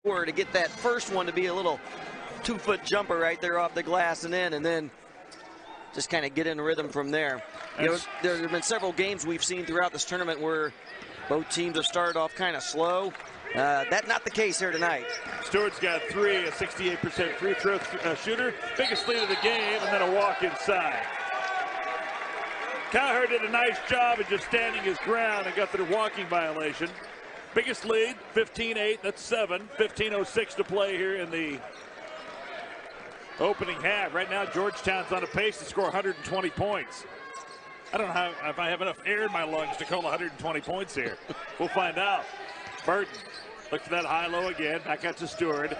Or to get that first one to be a little 2-foot jumper right there off the glass and in, and then just kind of get in rhythm from there. You know, there have been several games we've seen throughout this tournament where both teams have started off kind of slow. That's not the case here tonight. Stewart's got 3, a 68% free throw shooter, biggest lead of the game, and then a walk inside. Cowher did a nice job of just standing his ground and got the walking violation. Biggest lead, 15-8, that's 7. 15:06 to play here in the opening half. Right now, Georgetown's on a pace to score 120 points. I don't know if I have enough air in my lungs to call 120 points here. We'll find out. Burton, look for that high-low again. Back out to Stewart.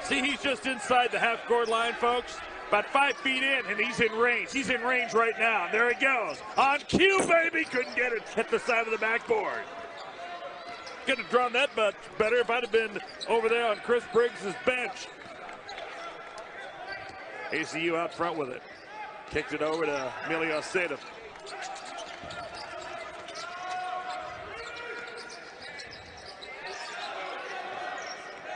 See, he's just inside the half-court line, folks. About 5 feet in, and he's in range. He's in range right now. There he goes. On cue, baby. Couldn't get it. Hit the side of the backboard. Could have drawn that much better if I'd have been over there on Chris Briggs' bench. ACU out front with it. Kicked it over to Emilio Seda.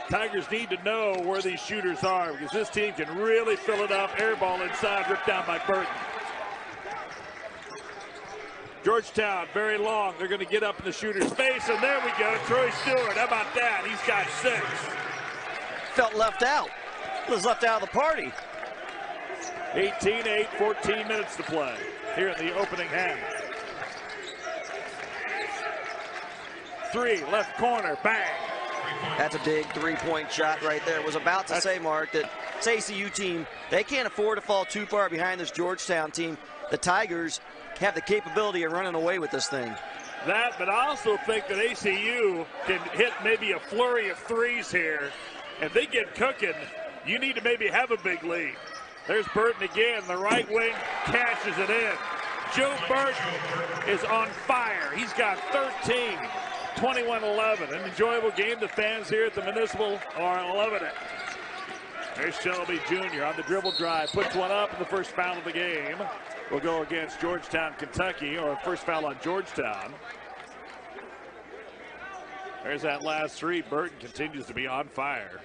Tigers need to know where these shooters are because this team can really fill it up. Air ball inside, ripped down by Burton. Georgetown, very long. They're going to get up in the shooter's face, and there we go. Troy Stewart, how about that? He's got 6. Felt left out. Was left out of the party. 18-8, 14 minutes to play here in the opening half. 3, left corner, bang. That's a big three-point shot right there. Was about to say, Mark, that this ACU team, they can't afford to fall too far behind this Georgetown team. The Tigers have the capability of running away with this thing. That, but I also think that ACU can hit maybe a flurry of threes here. If they get cooking, you need to maybe have a big lead. There's Burton again, the right wing cashes it in. Joe Burton is on fire. He's got 13. 21-11, an enjoyable game. The fans here at the Municipal are loving it. There's Shelby Jr. on the dribble drive, puts one up, and the first foul of the game will go against Georgetown, Kentucky, or first foul on Georgetown. There's that last 3. Burton continues to be on fire.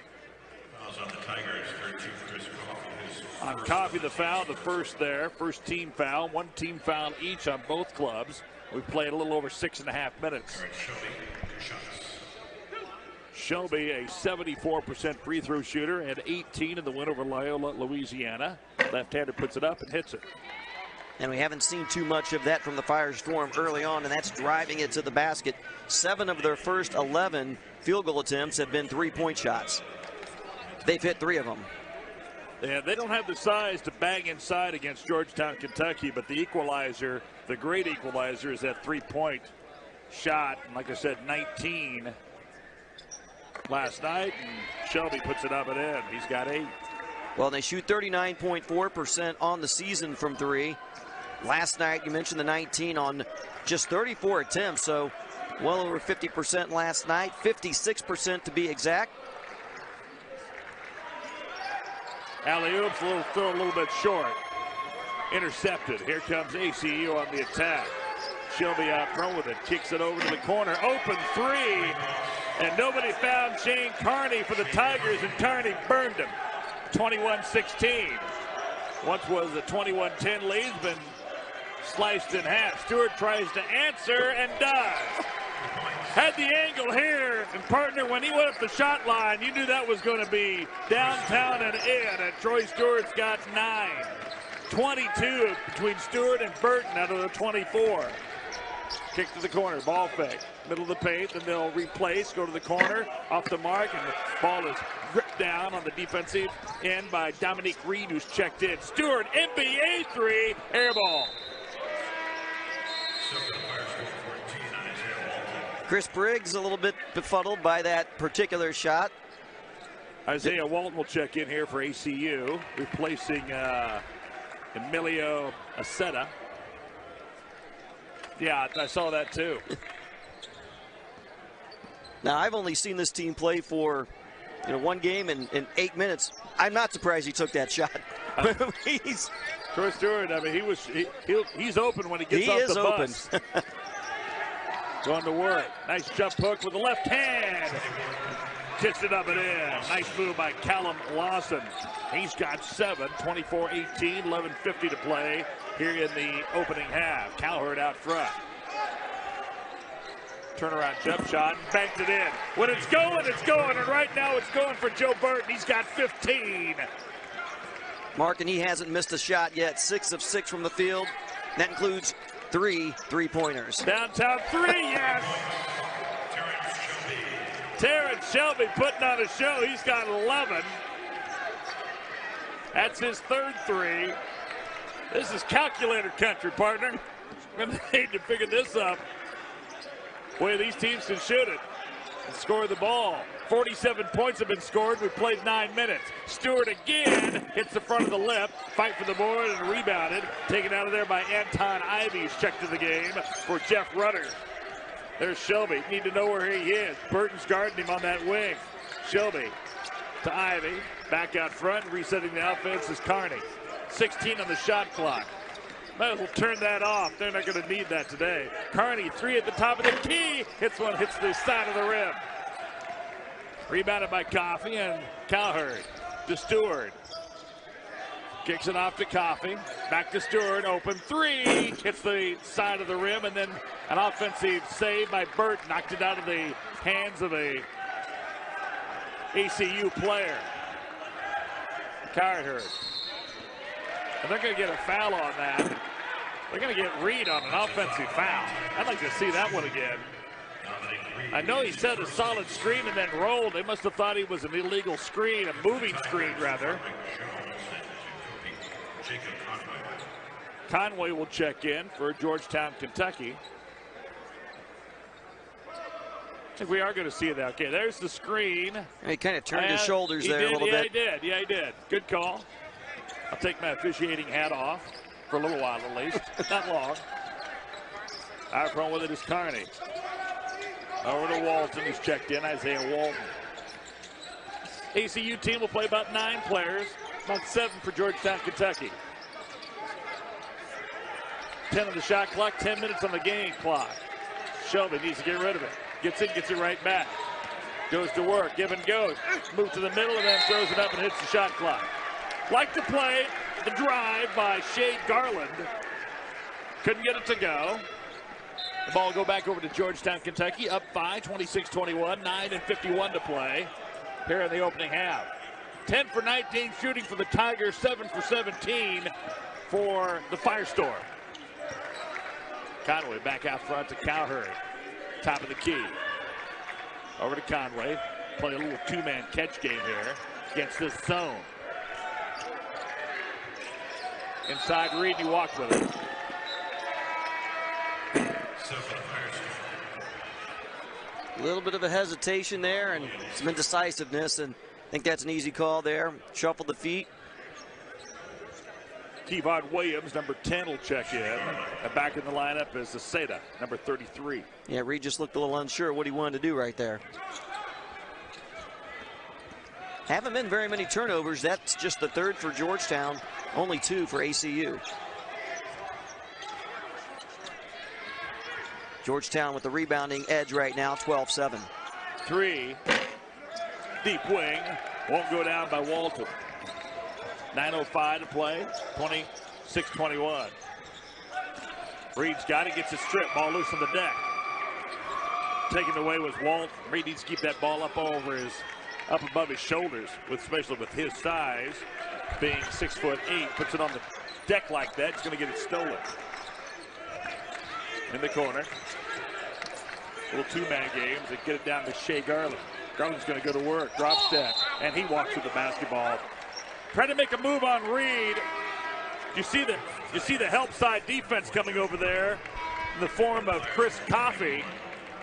Fouls on the Tigers, 32 for Chris Coffey. On Coffey, the foul, the first there, first team foul, 1 team foul each on both clubs. We've played a little over 6.5 minutes. Shelby, a 74% free throw shooter, and 18 in the win over Loyola, Louisiana. Left-hander puts it up and hits it. And we haven't seen too much of that from the Firestorm early on, and that's driving it to the basket. 7 of their first 11 field goal attempts have been three-point shots. They've hit 3 of them. Yeah, they don't have the size to bang inside against Georgetown, Kentucky, but the equalizer, the great equalizer, is that three-point shot. And like I said, 19 last night, and Shelby puts it up and in. He's got 8. Well, they shoot 39.4% on the season from 3. Last night, you mentioned the 19 on just 34 attempts, so well over 50% last night, 56% to be exact. Alley-oops, throw a little bit short. Intercepted. Here comes ACU on the attack. Shelby out front with it. Kicks it over to the corner. Open 3. And nobody found Shane Carney for the Tigers, and Carney burned him. 21-16. Once was a 21-10 lead, been sliced in half. Stewart tries to answer and does. Had the angle here, and partner, when he went up the shot line, you knew that was going to be downtown and in, and Troy Stewart's got 9. 22 between Stewart and Burton out of the 24. Kick to the corner, ball fake, middle of the paint, then they'll replace, go to the corner, off the mark, and the ball is ripped down on the defensive end by Dominique Reed, who's checked in. Stewart, NBA 3, air ball. Chris Briggs a little bit befuddled by that particular shot. Isaiah Walton will check in here for ACU, replacing Emilio Aceta. Yeah, I saw that too. Now, I've only seen this team play for one game in 8 minutes. I'm not surprised he took that shot. Troy Stewart, I mean, he's open when he gets off the bus. Going to work. Nice jump hook with the left hand. Dished it up and in. Nice move by Callum Lawson. He's got 7, 24-18, 11:50 to play here in the opening half. Cowherd out front. Turnaround jump shot, banked it in. When it's going, it's going. And right now it's going for Joe Burton. He's got 15. Mark, and he hasn't missed a shot yet. 6 of 6 from the field. That includes 3 3-pointers. Downtown 3, yes. Terrence Shelby putting on a show. He's got 11. That's his 3rd 3. This is calculator country, partner. We're going to need to figure this up. Boy, these teams can shoot it and score the ball. 47 points have been scored. We played 9 minutes. Stewart again hits the front of the lip. Fight for the board and rebounded. Taken out of there by Anton Ivy's check to the game for Jeff Rutter. There's Shelby. Need to know where he is. Burton's guarding him on that wing. Shelby to Ivy. Back out front. Resetting the offense is Carney. 16 on the shot clock. Might as well turn that off. They're not going to need that today. Carney, 3 at the top of the key. Hits one, hits the side of the rim. Rebounded by Coffey and Cowherd to Stewart. Kicks it off to Coffey. Back to Stewart. Open 3. Hits the side of the rim, and then an offensive save by Burt. Knocked it out of the hands of a ACU player. Cowherd. And they're going to get a foul on that. They're going to get Reed on an offensive foul. I'd like to see that one again. I know he set a solid screen and then rolled. They must have thought he was an illegal screen, a moving screen rather. Conway will check in for Georgetown, Kentucky. I think we are going to see that. Okay, there's the screen. He kind of turned his shoulders there a little bit. Yeah, he did. Good call. I'll take my officiating hat off for a little while at least. Not long. Out front with it is Carney. Over to Walton, who's checked in. Isaiah Walton. ACU team will play about 9 players, about 7 for Georgetown, Kentucky. 10 on the shot clock, 10 minutes on the game clock. Shelby needs to get rid of it. Gets in, gets it right back. Goes to work, give and goes. Moves to the middle and then throws it up and hits the shot clock. Like to play the drive by Shade Garland. Couldn't get it to go. The ball will go back over to Georgetown, Kentucky. Up 5, 26-21, 9:51 to play here in the opening half. 10 for 19 shooting for the Tigers, 7 for 17 for the Firestorm. Conway back out front to Cowherd. Top of the key. Over to Conway. Play a little 2-man catch game here against this zone. Inside Reed, he walked with it. A little bit of a hesitation there and some indecisiveness, and I think that's an easy call there. Shuffle the feet. Kevon Williams, number 10, will check in. And back in the lineup is Aceda, number 33. Yeah, Reed just looked a little unsure what he wanted to do right there. Haven't been very many turnovers. That's just the 3rd for Georgetown, only 2 for ACU. Georgetown with the rebounding edge right now, 12-7. 3, deep wing, won't go down by Walton. 9:05 to play, 26-21. Reed's got it, gets a strip, ball loose on the deck. Taken away was Walton. Reed needs to keep that ball up above his shoulders, especially with his size, being 6'8", puts it on the deck like that, he's gonna get it stolen. In the corner. Little 2-man games. They get it down to Shea Garland. Garland's going to go to work, drop step, and he walks with the basketball. Trying to make a move on Reed. You see the help side defense coming over there in the form of Chris Coffey.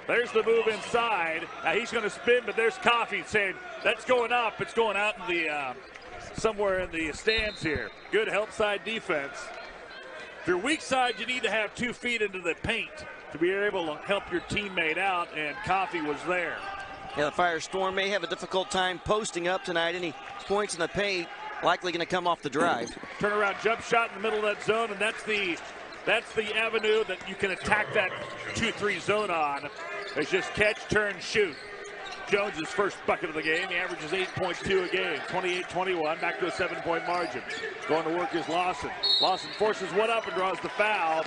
There's the move inside. Now he's going to spin, but there's Coffey saying that's going up. It's going out in the somewhere in the stands here. Good help side defense. If you're weak side, you need to have 2 feet into the paint to be able to help your teammate out, and Coffey was there. Yeah, the Firestorm may have a difficult time posting up tonight. Any points in the paint likely going to come off the drive. Turnaround jump shot in the middle of that zone, and that's the avenue that you can attack that 2-3 zone on. It's just catch, turn, shoot. Jones' first bucket of the game. He averages 8.2 a game, 28-21, back to a 7-point margin. Going to work is Lawson. Lawson forces one up and draws the foul.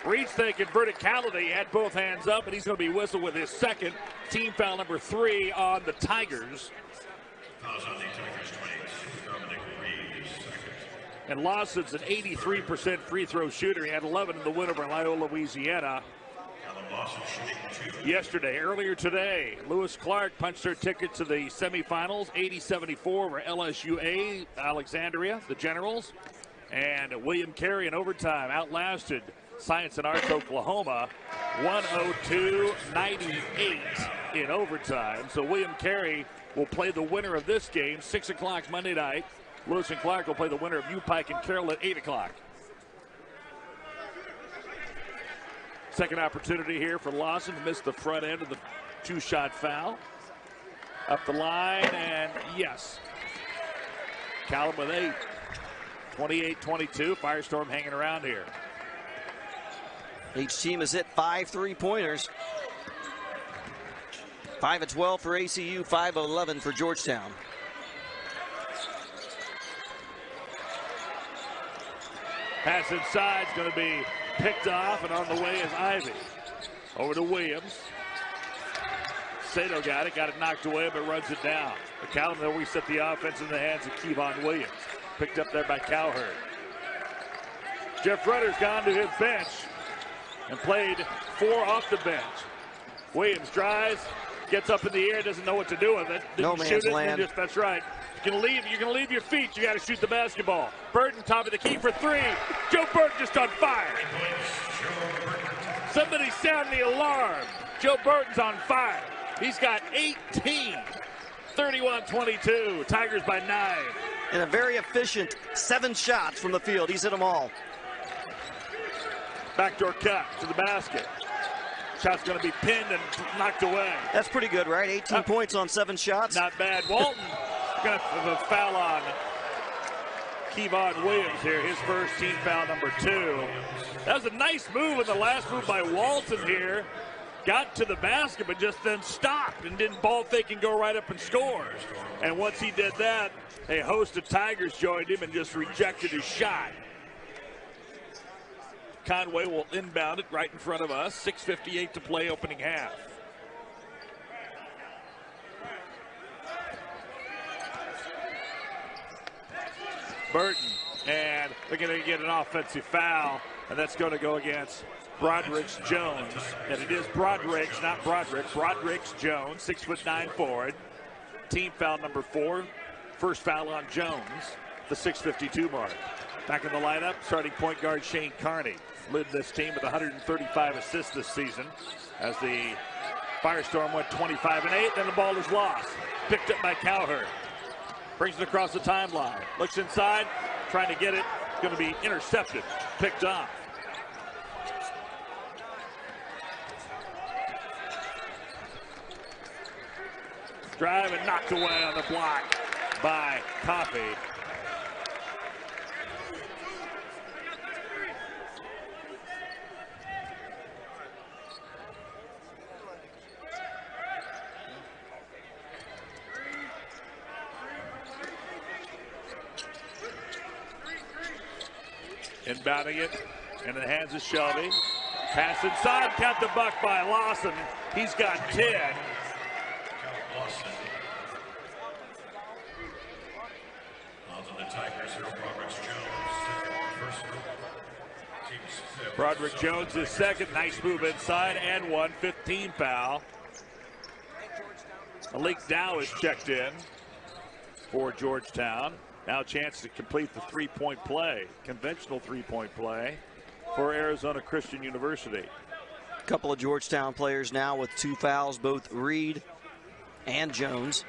Reed's thinking verticality, he had both hands up, and he's going to be whistled with his second. Team foul number 3 on the Tigers. Fouls on the Tigers, 22. Dominic Reed, second. And Lawson's an 83% free throw shooter. He had 11 in the win over Loyola, Louisiana. Callum Lawson shooting 2. Yesterday, earlier today, Lewis Clark punched their ticket to the semifinals, 80-74 over LSUA, Alexandria, the Generals. And William Carey in overtime outlasted Science and Arts Oklahoma, 102-98 in overtime. So William Carey will play the winner of this game, 6 o'clock Monday night. Lewis and Clark will play the winner of U-Pike and Carroll at 8 o'clock. Second opportunity here for Lawson to miss the front end of the 2-shot foul. Up the line, and yes. Callum with 8. 28-22, Firestorm hanging around here. Each team has hit 5 3-pointers. 5 of 12 for ACU, 5 of 11 for Georgetown. Pass inside is going to be picked off, and on the way is Ivy. Over to Williams. Sato got it knocked away, but runs it down. But Callum will reset the offense in the hands of Kevon Williams. Picked up there by Cowherd. Jeff Rudder's gone to his bench and played 4 off the bench. Williams drives, gets up in the air, doesn't know what to do with it. No man's land. That's right. You can leave your feet. You got to shoot the basketball. Burton, top of the key for 3. Joe Burton just on fire. Somebody sound the alarm. Joe Burton's on fire. He's got 18. 31-22. Tigers by 9. And a very efficient 7 shots from the field. He's hit them all. Backdoor cut to the basket. Shot's going to be pinned and knocked away. That's pretty good, right? 18 points on 7 shots. Not bad. Walton going to have a foul on Kevon Williams here. His first team foul number 2. That was a nice move in the last move by Walton here. Got to the basket, but just then stopped and didn't ball fake and go right up and score. And once he did that, a host of Tigers joined him and just rejected his shot. Conway will inbound it right in front of us. 6:58 to play, opening half. Burton, and they're going to get an offensive foul, and that's going to go against Broderick Jones. And it is Broderick, not Broderick. Broderick Jones, 6'9" forward. Team foul number 4. First foul on Jones, the 6:52 mark. Back in the lineup, starting point guard Shane Carney. Led this team with 135 assists this season as the Firestorm went 25-8. Then the ball is lost. Picked up by Cowherd. Brings it across the timeline. Looks inside, trying to get it. Going to be intercepted. Picked off. Drive and knocked away on the block by Coffey. Inbounding it in the hands of Shelby. Pass inside, count the buck by Lawson. He's got 10. Lawson. Fouls on the Tigers, Broderick Jones. First team's fifth. Broderick Jones is second. Nice move inside and 1-15 foul. Malik Dow is checked in for Georgetown. Now a chance to complete the three-point play, conventional three-point play for Arizona Christian University. A couple of Georgetown players now with 2 fouls, both Reed and Jones.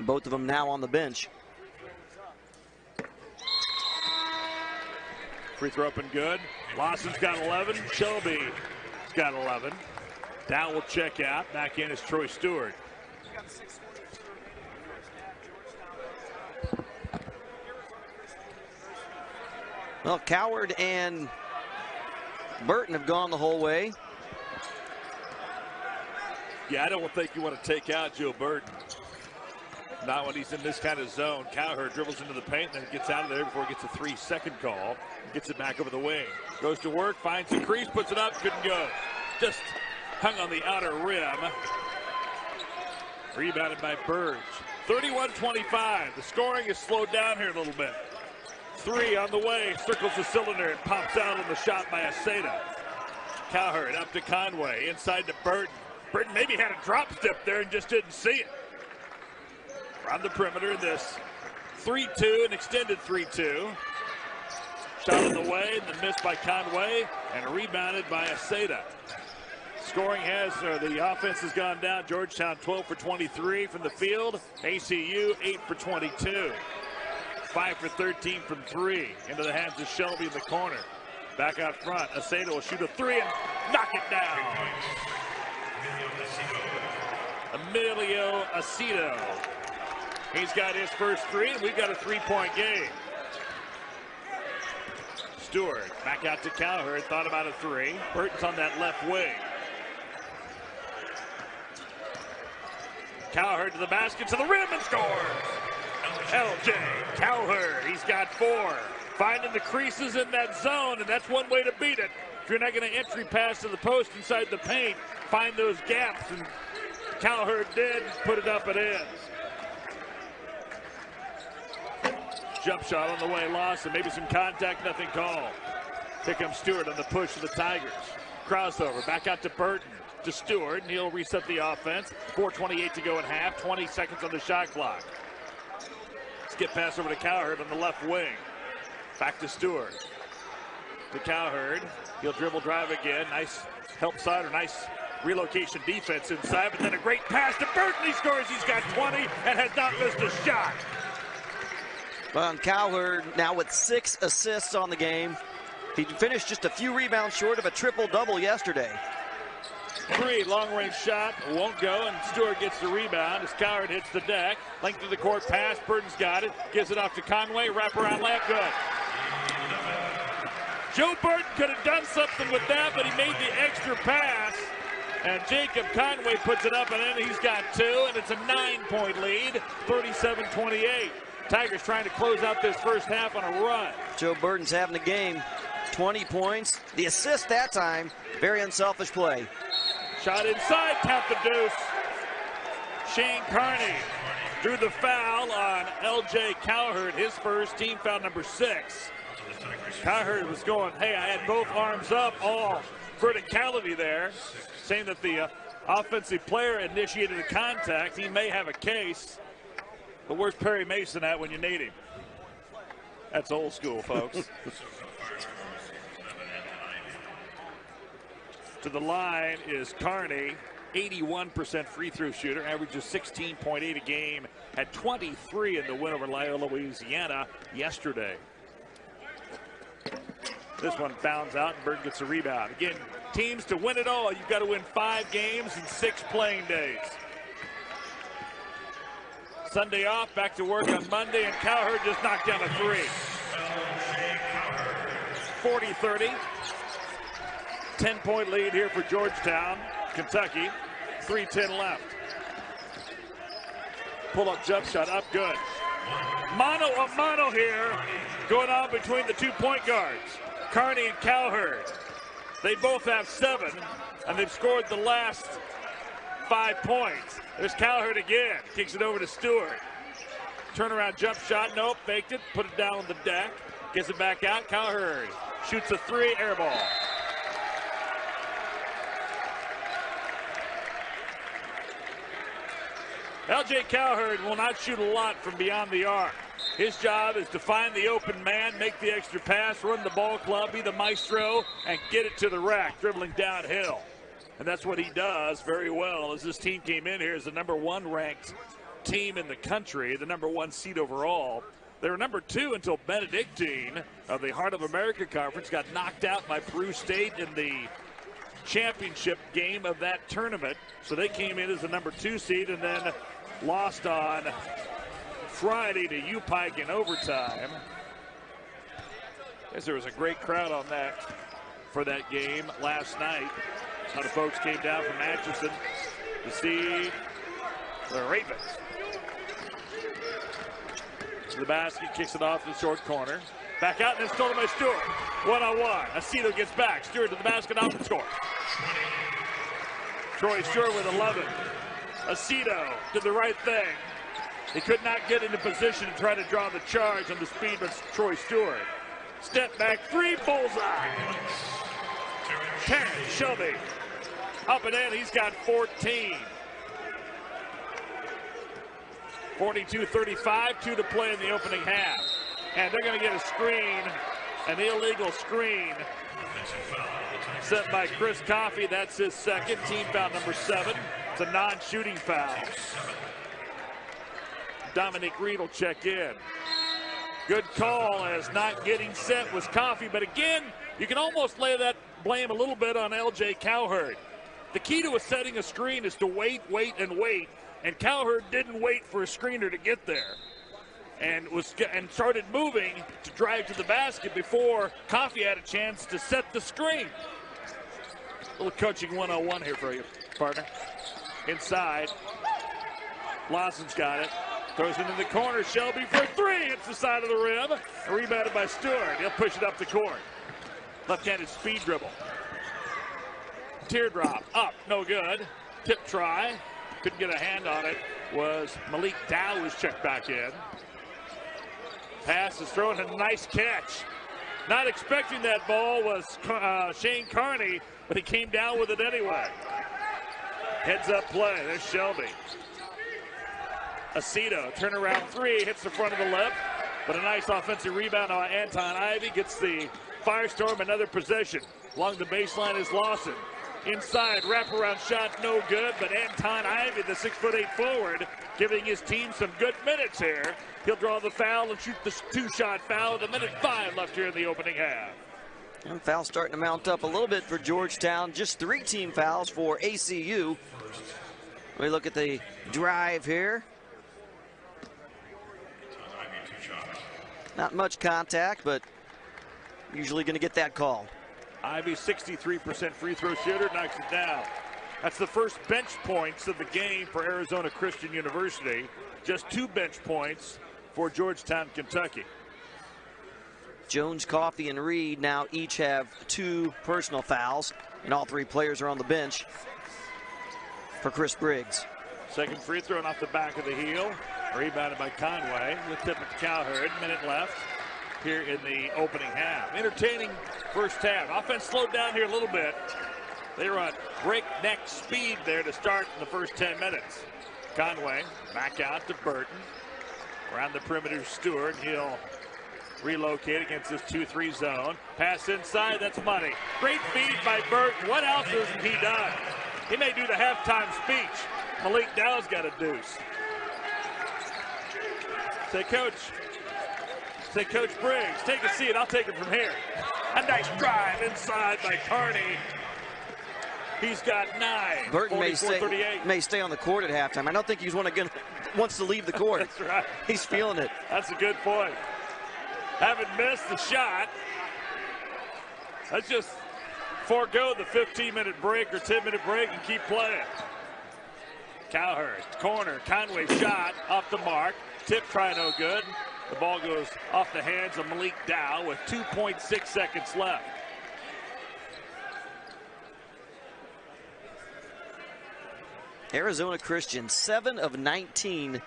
Both of them now on the bench. Free throw up and good. Lawson's got 11. Shelby's got 11. Dow will check out. Back in is Troy Stewart. Well, Cowherd and Burton have gone the whole way. Yeah, I don't think you want to take out Joe Burton. Not when he's in this kind of zone. Cowherd dribbles into the paint, then gets out of there before he gets a 3-second call. Gets it back over the wing. Goes to work, finds the crease, puts it up, couldn't go. Just hung on the outer rim. Rebounded by Burge. 31-25. The scoring is slowed down here a little bit. 3 on the way, circles the cylinder and pops out on the shot by Aceda. Cowherd up to Conway, inside to Burton. Burton maybe had a drop step there and just didn't see it. Around the perimeter, this 3-2, an extended 3-2. Shot on the way, and then missed by Conway, and rebounded by Aceda. Scoring has, the offense has gone down. Georgetown 12 for 23 from the field. ACU 8 for 22. 5 for 13 from 3. Into the hands of Shelby in the corner. Back out front, Aceda will shoot a 3 and knock it down. Emilio Acedo. He's got his first 3, and we've got a 3-point game. Stewart back out to Cowherd, thought about a 3. Burton's on that left wing. Cowherd to the basket, to the rim, and scores! LJ Cowherd, he's got 4. Finding the creases in that zone, and that's one way to beat it. If you're not going to entry pass to the post inside the paint, find those gaps, and Cowherd did, put it up and in. Jump shot on the way, Lawson, maybe some contact, nothing called. Here comes Stewart on the push of the Tigers. Crossover, back out to Burton, to Stewart, and he'll reset the offense. 4:28 to go in half, 20 seconds on the shot clock. Skip pass over to Cowherd on the left wing. Back to Stewart. To Cowherd, he'll dribble drive again. Nice help side, or nice relocation defense inside, but then a great pass to Burton. He scores, he's got 20 and has not missed a shot. Well, Cowherd now with 6 assists on the game. He finished just a few rebounds short of a triple-double yesterday. 3, long-range shot, won't go, and Stewart gets the rebound as Cowherd hits the deck. Length of the court pass, Burton's got it, gives it off to Conway, wraparound layup, good. Joe Burton could have done something with that, but he made the extra pass, and Jacob Conway puts it up, and then he's got 2, and it's a 9-point lead, 37-28. Tigers trying to close out this first half on a run. Joe Burton's having a game. 20 points. The assist that time. Very unselfish play. Shot inside, count the deuce. Shane Carney drew the foul on LJ Cowherd, his first, team foul number 6. Cowherd was going, hey, I had both arms up, all verticality there, saying that the offensive player initiated a contact. He may have a case. But where's Perry Mason at when you need him? That's old school, folks. To the line is Carney, 81% free throw shooter, averages 16.8 a game, had 23 in the win over Loyola, Louisiana yesterday. This one bounds out, and Burton gets a rebound. Again, teams to win it all, you've got to win 5 games in 6 playing days. Sunday off, back to work on Monday, and Cowherd just knocked down a 3. 40-30. 10-point lead here for Georgetown, Kentucky. 3:10 left. Pull-up jump shot up good. Mano a mano here going on between the 2 point guards, Carney and Cowherd. They both have 7, and they've scored the last 5 points. There's Cowherd again. Kicks it over to Stewart. Turnaround jump shot. Nope. Faked it. Put it down on the deck. Gets it back out. Cowherd shoots a 3. Air ball. LJ Cowherd will not shoot a lot from beyond the arc. His job is to find the open man, make the extra pass, run the ball club, be the maestro, and get it to the rack, dribbling downhill. And that's what he does very well, as this team came in here as the #1 ranked team in the country, the #1 seed overall. They were #2 until Benedictine of the Heart of America Conference got knocked out by Peru State in the championship game of that tournament. So they came in as the #2 seed and then lost on Friday to U-Pike in overtime. Guess there was a great crowd on that for that game last night. A lot of folks came down from Atchison to see the Ravens. To the basket, kicks it off to the short corner. Back out and it's stolen by Stewart. One-on-one. Aceto gets back. Stewart to the basket, out the score. Troy Stewart with 11. Aceto did the right thing. He could not get into position to try to draw the charge on the speed of Troy Stewart. Step back three, bullseye. Terrence Shelby up and in, he's got 14. 42-35, 2 to play in the opening half. And they're going to get a screen, an illegal screen set by Chris Coffey. That's his second, team foul number 7. It's a non-shooting foul. Dominic Reed will check in. Good call, as not getting set was Coffey, but again, you can almost lay that blame a little bit on LJ Cowherd. The key to setting a screen is to wait, and Cowherd didn't wait for a screener to get there, and started moving to drive to the basket before Coffey had a chance to set the screen. A little coaching 101 here for you, partner. Inside, Lawson's got it. Throws it into the corner. Shelby for 3. It's the side of the rim. Rebounded by Stewart. He'll push it up the court. Left-handed speed dribble. Teardrop. Up. No good. Tip try. Couldn't get a hand on it. Was Malik Dow, who's checked back in. Pass is thrown. A nice catch. Not expecting that ball was Shane Carney, but he came down with it anyway. Heads up play. There's Shelby. Aceto, turnaround 3, hits the front of the lip, but a nice offensive rebound on Anton Ivey, gets the Firestorm another possession. Along the baseline is Lawson. Inside, wraparound shot, no good, but Anton Ivey, the 6'8" forward, giving his team some good minutes here. He'll draw the foul and shoot the 2-shot foul with 1:05 left here in the opening half. And fouls starting to mount up a little bit for Georgetown. Just 3 team fouls for ACU. We look at the drive here. Not much contact, but usually going to get that call. Ivy, 63% free throw shooter, knocks it down. That's the first bench points of the game for Arizona Christian University. Just 2 bench points for Georgetown, Kentucky. Jones, Coffey, and Reed now each have 2 personal fouls, and all 3 players are on the bench for Chris Briggs. Second free throw off the back of the heel. Rebounded by Conway. The tip of Cowherd. Minute left here in the opening half. Entertaining first half. Offense slowed down here a little bit. They were on breakneck speed there to start in the first 10 minutes. Conway back out to Burton. Around the perimeter, Stewart. He'll relocate against this 2-3 zone. Pass inside. That's money. Great feed by Burton. What else hasn't he done? He may do the halftime speech. Malik Dow's got a deuce. Say, Coach Briggs, take a seat. I'll take it from here. A nice drive inside by Carney. He's got 9. Burton may stay on the court at halftime. I don't think he's wants to leave the court. That's right. He's feeling it. That's a good point. Haven't missed the shot. Let's just forego the 15-minute break or 10-minute break and keep playing. Cowherd, corner, Conway shot off the mark. Tip try no good. The ball goes off the hands of Malik Dow with 2.6 seconds left. Arizona Christian, 7 of 19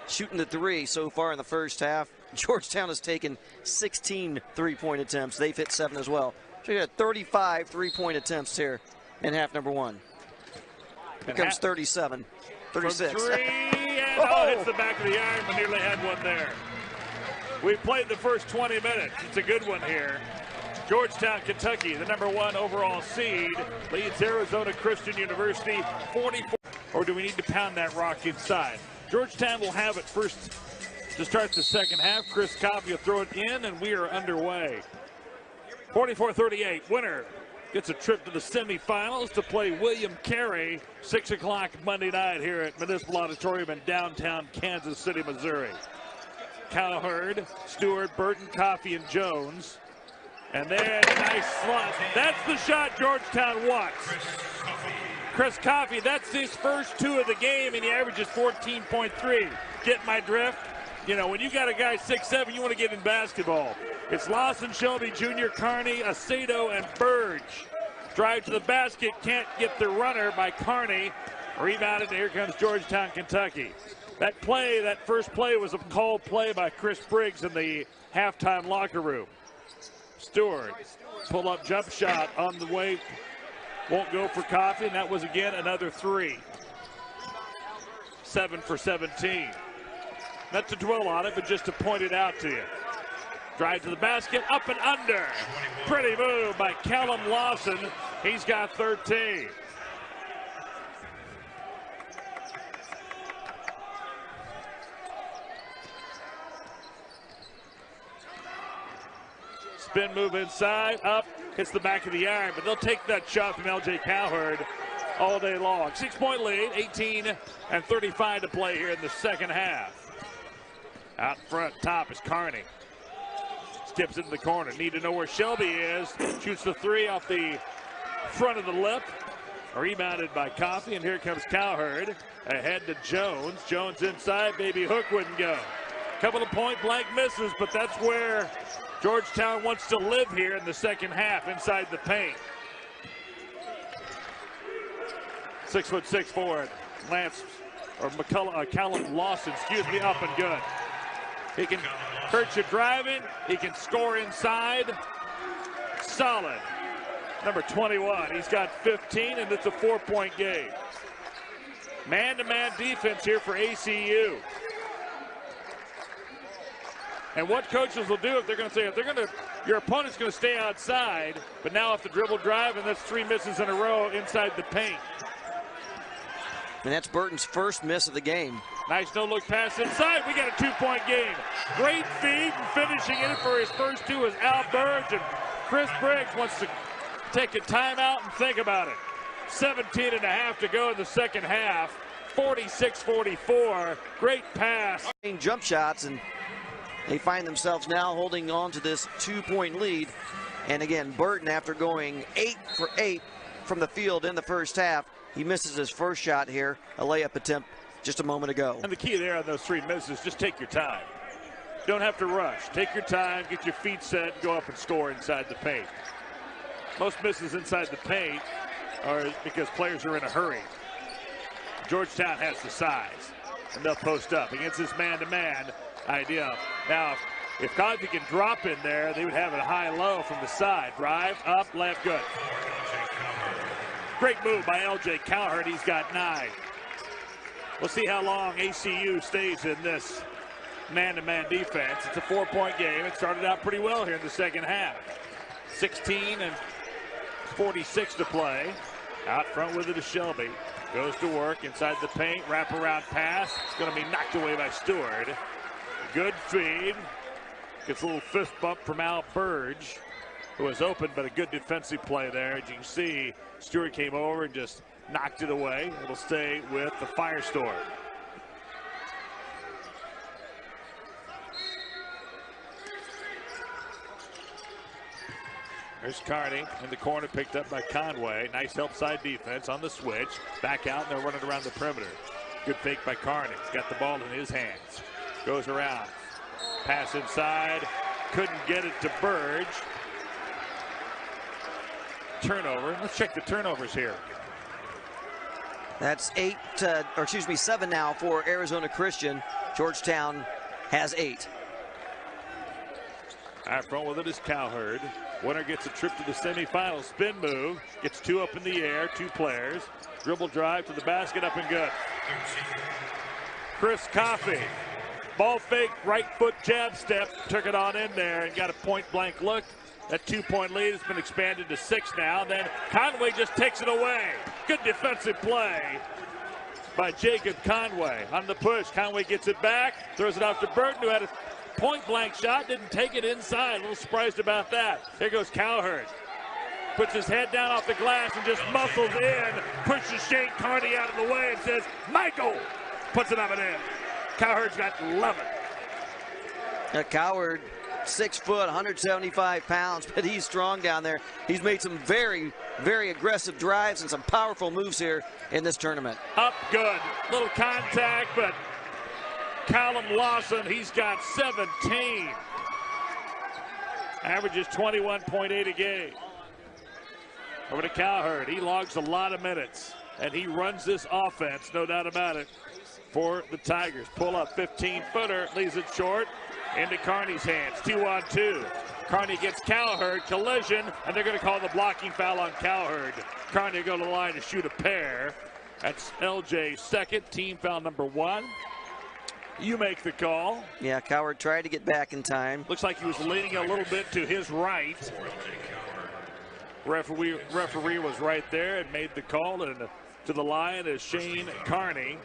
shooting the 3 so far in the first half. Georgetown has taken 16 3-point attempts. They've hit 7 as well. So you got 35 3-point attempts here in half number 1. Here comes 37, 36. From 3, and hits the back of the iron, but nearly had one there. We've played the first 20 minutes. It's a good one here. Georgetown, Kentucky, the #1 overall seed, leads Arizona Christian University 44. Or do we need to pound that rock inside? Georgetown will have it first to start the second half. Chris Coffey will throw it in, and we are underway. 44-38, winner gets a trip to the semifinals to play William Carey, 6 o'clock Monday night here at Municipal Auditorium in downtown Kansas City, Missouri. Cowherd, Stewart, Burton, Coffey, and Jones. And then a nice slot. That's the shot Georgetown wants. Chris Coffey, that's his first 2 of the game, and he averages 14.3. Get my drift? You know, when you got a guy 6'7", you want to get in basketball. It's Lawson, Shelby Jr., Carney, Aceto, and Burge. Drive to the basket, can't get the runner by Carney. Rebounded, and here comes Georgetown, Kentucky. That play, that first play, was a called play by Chris Briggs in the halftime locker room. Stewart, pull-up jump shot on the way. Won't go for Coffey, and that was again another 3. 7 for 17. Not to dwell on it, but just to point it out to you. Drive to the basket, up and under. Pretty move by Callum Lawson. He's got 13. Spin move inside, up, hits the back of the iron, but they'll take that shot from L.J. Cowherd all day long. 6-point lead, 18 and 35 to play here in the second half. Out front, top is Carney. Skips into the corner. Need to know where Shelby is. Shoots the 3 off the front of the lip. Rebounded by Coffey, and here comes Cowherd. Ahead to Jones. Jones inside, baby hook wouldn't go. Couple of point-blank misses, but that's where Georgetown wants to live here in the second half, inside the paint. 6'6" forward, Callum Lawson, up and good. He can hurt you driving. He can score inside. Solid. Number 21. He's got 15, and it's a 4-point game. Man-to-man defense here for ACU. And what coaches will do if they're going to say, your opponent's going to stay outside, but now off the dribble drive, and that's 3 misses in a row inside the paint. And that's Burton's first miss of the game. Nice no-look pass inside. We got a 2-point game. Great feed, and finishing it for his first 2 is Al Burge, and Chris Briggs wants to take a timeout and think about it. 17 and a half to go in the second half. 46-44. Great pass. Jump shots, and they find themselves now holding on to this 2-point lead. And again, Burton, after going 8 for 8 from the field in the first half, he misses his first shot here, a layup attempt just a moment ago. And the key there on those 3 misses, just take your time. Don't have to rush. Take your time, get your feet set, go up and score inside the paint. Most misses inside the paint are because players are in a hurry. Georgetown has the size, and they'll post up against this man-to-man idea. Now, if Coffey can drop in there, they would have it high-low from the side. Drive, up, left, good. Great move by L.J. Cowherd. He's got 9. We'll see how long ACU stays in this man-to-man defense. It's a 4-point game. It started out pretty well here in the second half. 16 and 46 to play. Out front with it is Shelby. Goes to work inside the paint. Wraparound pass. It's going to be knocked away by Stewart. Good feed. Gets a little fist bump from Al Burge, who was open, but a good defensive play there. As you can see, Stewart came over and just knocked it away. It'll stay with the Firestorm. There's Carney in the corner, picked up by Conway. Nice help side defense on the switch. Back out, and they're running around the perimeter. Good fake by Carney. He's got the ball in his hands. Goes around. Pass inside. Couldn't get it to Burge. Turnover. Let's check the turnovers here. That's 7 now for Arizona Christian. Georgetown has 8. Out front with it is Cowherd. Winner gets a trip to the semifinals. Spin move. Gets 2 up in the air. 2 players. Dribble drive to the basket, up and good. Chris Coffey. Ball fake, right foot jab step. Took it on in there and got a point-blank look. That 2-point lead has been expanded to 6 now. Then Conway just takes it away. Good defensive play by Jacob Conway. On the push, Conway gets it back. Throws it off to Burton, who had a point-blank shot. Didn't take it inside. A little surprised about that. Here goes Cowherd. Puts his head down off the glass and just muscles in. Pushes Shane Carney out of the way and says, Michael! Puts it up and in. Cowherd's got 11. Cowherd 6 foot, 175 pounds, but he's strong down there. He's made some very, very aggressive drives and some powerful moves here in this tournament. Up good. Little contact, but Callum Lawson, he's got 17. Averages 21.8 a game. Over to Cowherd. He logs a lot of minutes, and he runs this offense, no doubt about it, for the Tigers. Pull up 15-footer, leaves it short into Kearney's hands. 2-on-2. Kearney gets Cowherd, collision, and they're going to call the blocking foul on Cowherd. Kearney will go to the line to shoot a pair. That's LJ's second, team foul number 1. You make the call. Yeah, Cowherd tried to get back in time. Looks like he was leaning a little bit to his right. Referee was right there and made the call, and to the line is Shane Kearney.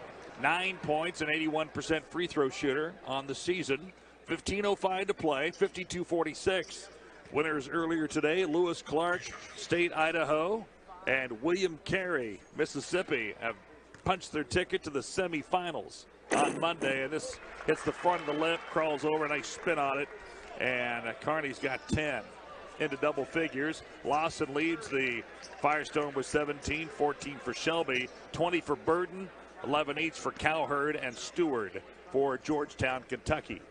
9 points, an 81% free throw shooter on the season. 15:05 to play, 52-46. Winners earlier today, Lewis Clark, State, Idaho, and William Carey, Mississippi, have punched their ticket to the semifinals on Monday, and this hits the front of the lip, crawls over, a nice spin on it, and Kearney's got 10 into double figures. Lawson leads the Firestorm with 17, 14 for Shelby, 20 for Burton, 11 each for Cowherd and Stewart for Georgetown, Kentucky.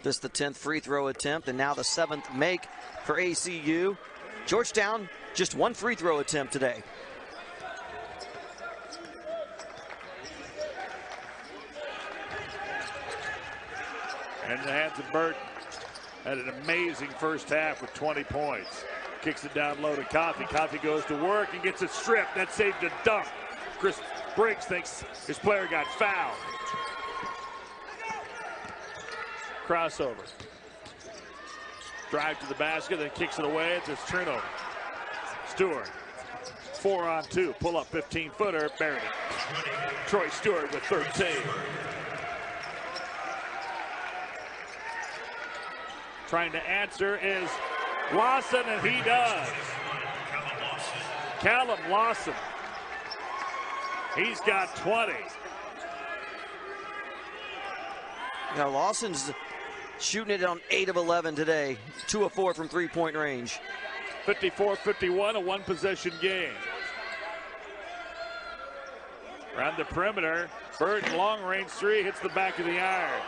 This the 10th free throw attempt, and now the 7th make for ACU. Georgetown, just 1 free throw attempt today. And the hands of Burton. Had an amazing first half with 20 points. Kicks it down low to Coffey. Coffey goes to work and gets it stripped. That saved a dunk. Chris Briggs thinks his player got fouled. Crossover. Drive to the basket, then kicks it away. It's a turnover. Stewart. 4-on-2. Pull up 15-footer. Buried it. Troy Stewart with 13. Trying to answer is Lawson, and he does. Callum Lawson. He's got 20. Now Lawson's shooting it on 8 of 11 today. 2 of 4 from three-point range. 54-51, a one-possession game. Around the perimeter, Burton long-range 3 hits the back of the iron.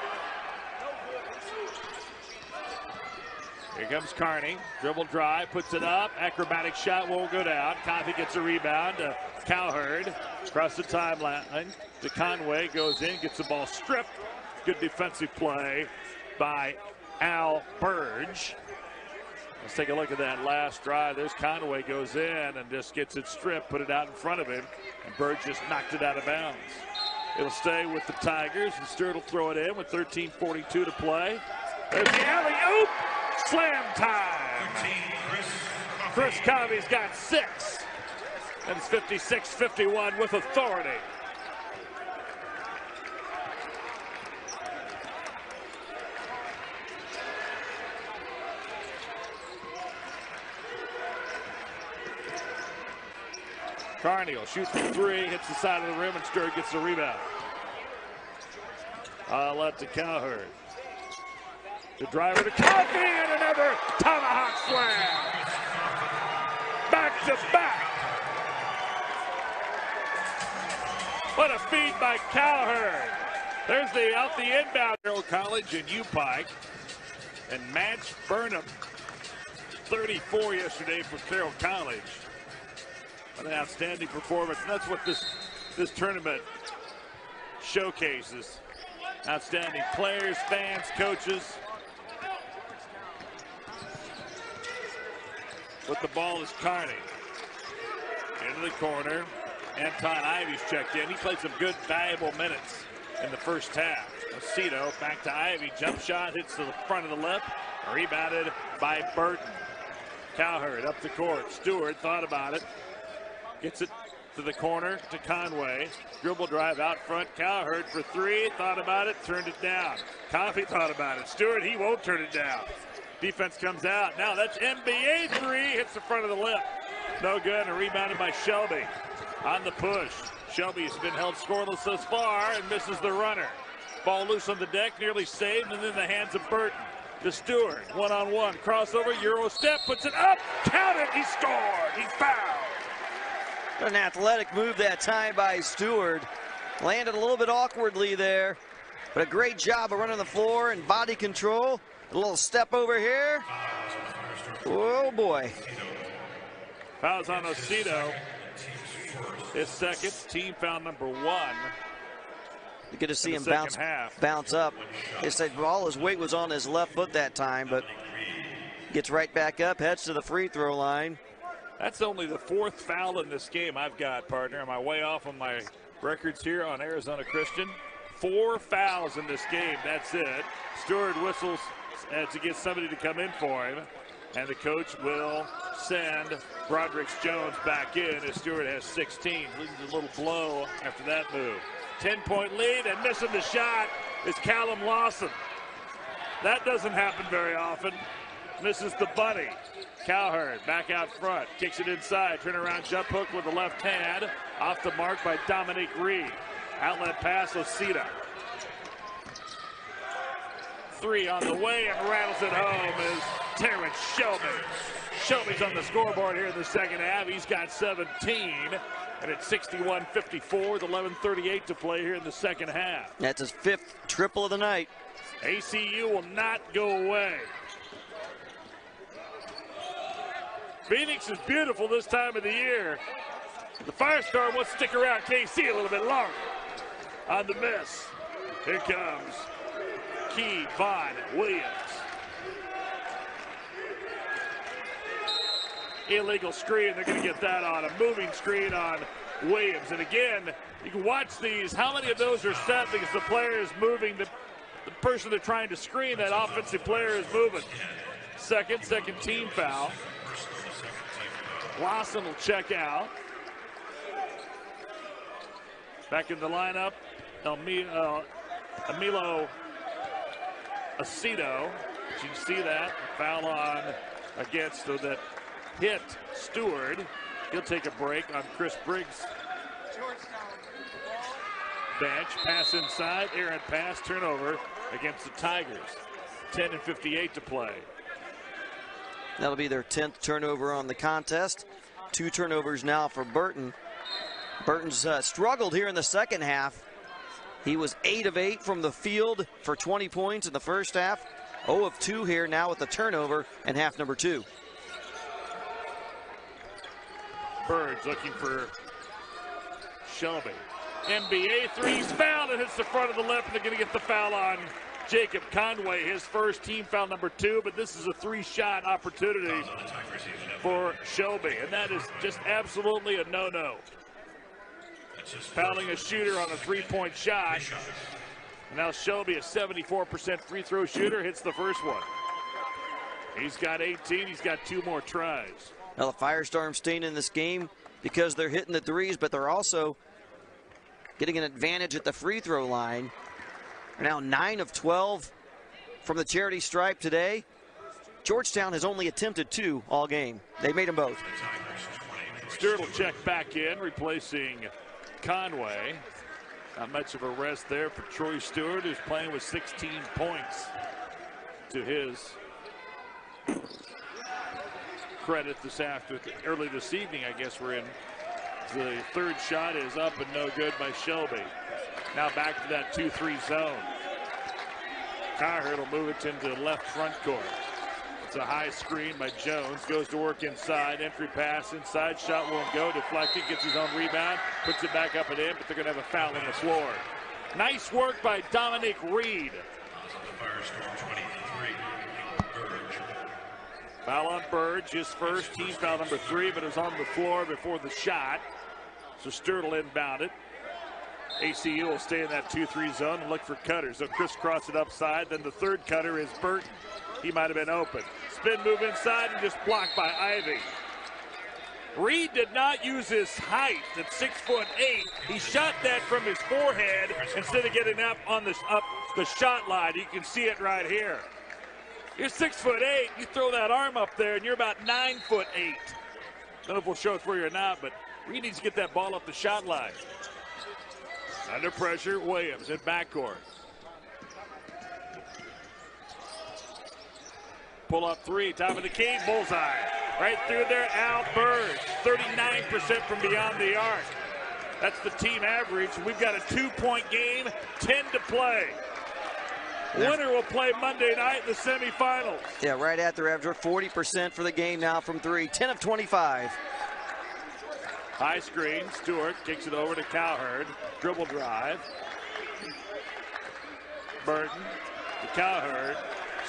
Here comes Kearney, dribble drive, puts it up, acrobatic shot won't go down. Coffey gets a rebound to Cowherd, across the timeline to Conway, goes in, gets the ball stripped. Good defensive play by Al Burge. Let's take a look at that last drive. There's Conway, goes in and just gets it stripped, put it out in front of him, and Burge just knocked it out of bounds. It'll stay with the Tigers, and Stewart will throw it in with 13:42 to play. There's the alley-oop! Slam time! Chris Coffey's got 6. And it's 56-51 with authority. Kearney will shoot from 3, hits the side of the rim, and Stewart gets the rebound. Out to Cowherd. The driver to Coffey, and another tomahawk slam. Back to back. What a feed by Cowherd. There's the out the inbound. Carroll College and U-Pike. And Madge Burnham, 34 yesterday for Carroll College. An outstanding performance. And that's what this tournament showcases. Outstanding players, fans, coaches. With the ball is Kearney. Into the corner. Anton Ivy's checked in. He played some good, valuable minutes in the first half. Aceto back to Ivy. Jump shot hits to the front of the lip. Rebounded by Burton. Cowherd up the court. Stewart thought about it. Gets it to the corner to Conway. Dribble drive out front. Cowherd for 3. Thought about it. Turned it down. Coffey thought about it. Stewart, he won't turn it down. Defense comes out. Now that's NBA 3. Hits the front of the lip. No good. And rebounded by Shelby. On the push. Shelby's been held scoreless thus far and misses the runner. Ball loose on the deck. Nearly saved. And in the hands of Burton. to Stewart. One-on-one, crossover, Euro step, puts it up, count it, he scored, he fouled. An athletic move that time by Stewart. Landed a little bit awkwardly there, but a great job of running the floor and body control. A little step over here. Oh boy. Fouls on Osito. His second, team foul number 1. You get to see him bounce up. They said all his weight was on his left foot that time, but gets right back up, heads to the free throw line. That's only the 4th foul in this game I've got, partner. Am I way off on my records here on Arizona Christian? 4 fouls in this game, that's it. Stewart whistles to get somebody to come in for him, and the coach will send Broderick Jones back in as Stewart has 16. Leads a little blow after that move. 10-point lead, and missing the shot is Callum Lawson. That doesn't happen very often. Misses the bunny. Cowherd back out front, kicks it inside, turnaround jump hook with the left hand, off the mark by Dominique Reed. Outlet pass, Osita. 3 on the way and rattles it home is Terrence Shelby. Shelby's on the scoreboard here in the second half. He's got 17, and it's 61-54 with 11:38 to play here in the second half. That's his 5th triple of the night. ACU will not go away. Phoenix is beautiful this time of the year. The Firestorm wants to stick around KC a little bit longer. On the miss, here comes Key Von Williams. Illegal screen, they're going to get that on. A moving screen on Williams. And again, you can watch these. How many of those are set because the player is moving, the person they're trying to screen, that offensive player is moving. Second team foul. Lawson will check out. Back in the lineup, Emilio Osito. You can see that. Foul on against that hit Stewart. He'll take a break on Chris Briggs. Bench, pass inside, errant pass, turnover against the Tigers. 10:58 to play. That'll be their 10th turnover on the contest. 2 turnovers now for Burton. Burton's struggled here in the second half. He was 8 of 8 from the field for 20 points in the first half. 0 of 2 here now with the turnover in half number 2. Birds looking for Shelby. NBA 3's fouled and hits the front of the lip, and they're going to get the foul on Jacob Conway, his first team foul number 2, but this is a 3-shot opportunity for Shelby, and that is just absolutely a no-no. Fouling a shooter on a 3-point shot. And now Shelby, a 74% free throw shooter, hits the first one. He's got 18, he's got 2 more tries. Now the Firestorm staying in this game because they're hitting the threes, but they're also getting an advantage at the free throw line. They're now 9 of 12 from the charity stripe today. Georgetown has only attempted 2 all game. They made them both. Stewart will check back in, replacing Conway. Not much of a rest there for Troy Stewart, who's playing with 16 points to his credit early this evening. I guess we're in. The third shot is up and no good by Shelby. Now back to that 2-3 zone. Cowherd will move it into the left front court. It's a high screen by Jones. Goes to work inside. Entry pass inside. Shot won't go. Deflected. Gets his own rebound. Puts it back up and in, but they're going to have a foul on the floor. Nice work by Dominique Reed. Foul on Burge. His first, team foul number 3, but it was on the floor before the shot. So Stewart will inbound it. ACU will stay in that 2-3 zone and look for cutters. They'll crisscross it upside. Then the third cutter is Burton. He might have been open. Spin move inside and just blocked by Ivy. Reed did not use his height at 6'8". He shot that from his forehead instead of getting up on up the shot line. You can see it right here. You're 6'8". You throw that arm up there and you're about 9'8". I don't know if we'll show it for you or not, but Reed needs to get that ball up the shot line. Under pressure, Williams in backcourt. pull-up three, top of the key, bullseye. Right through there, Al Bird, 39% from beyond the arc. That's the team average. We've got a 2-point game, 10 to play. Winner will play Monday night in the semifinals. Yeah, right at their average. 40% for the game now from three. 10 of 25. High screen. Stewart kicks it over to Cowherd. Dribble drive. Burton to Cowherd.